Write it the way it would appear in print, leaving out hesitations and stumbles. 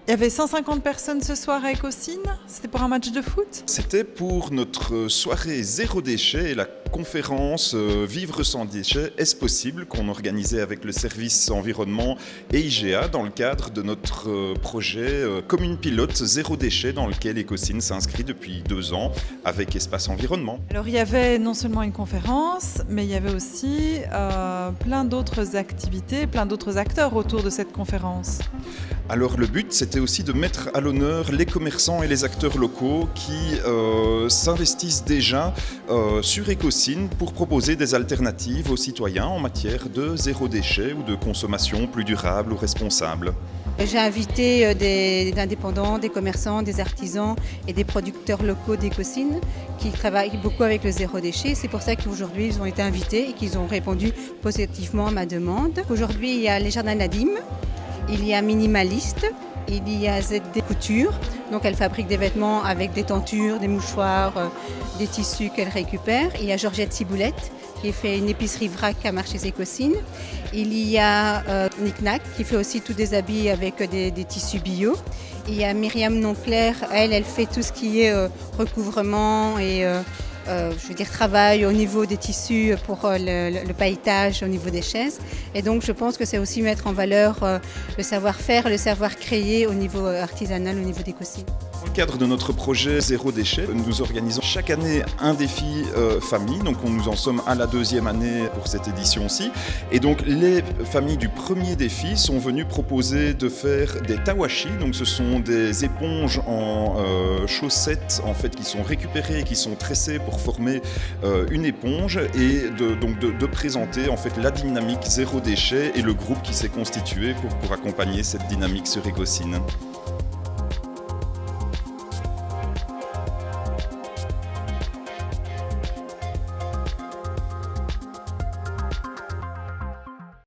Il y avait 150 personnes ce soir à Écosine, c'était pour un match de foot. C'était pour notre soirée zéro déchet et la conférence Vivre sans déchets, est-ce possible, qu'on organisait avec le service environnement et IGA dans le cadre de notre projet commune pilote zéro déchet dans lequel Écosine s'inscrit depuis 2 ans avec Espace Environnement. Alors il y avait non seulement une conférence, mais il y avait aussi plein d'autres activités, plein d'autres acteurs autour de cette conférence. Alors le but, c'était aussi de mettre à l'honneur les commerçants et les acteurs locaux qui s'investissent déjà sur Écosine pour proposer des alternatives aux citoyens en matière de zéro déchet ou de consommation plus durable ou responsable. J'ai invité des indépendants, des commerçants, des artisans et des producteurs locaux d'Écosine qui travaillent beaucoup avec le zéro déchet. C'est pour ça qu'aujourd'hui ils ont été invités et qu'ils ont répondu positivement à ma demande. Aujourd'hui il y a les Jardins Nadim, il y a Minimaliste, il y a ZD Couture, donc elle fabrique des vêtements avec des tentures, des mouchoirs, des tissus qu'elle récupère. Il y a Georgette Ciboulette qui fait une épicerie vrac à Marchés Écosine. Il y a Nick Nack qui fait aussi tous des habits avec des tissus bio. Il y a Myriam Nonclair, elle fait tout ce qui est recouvrement et travail au niveau des tissus pour le pailletage au niveau des chaises. Et donc je pense que c'est aussi mettre en valeur le savoir-faire, le savoir-créer au niveau artisanal, au niveau d'Écosine. Dans le cadre de notre projet Zéro déchet, nous organisons chaque année un défi famille. Donc nous en sommes à la 2e année pour cette édition-ci. Et donc les familles du premier défi sont venues proposer de faire des tawashi. Donc ce sont des éponges en chaussettes en fait qui sont récupérées et qui sont tressées pour former une éponge et de présenter en fait la dynamique zéro déchet et le groupe qui s'est constitué pour accompagner cette dynamique sur Écosine.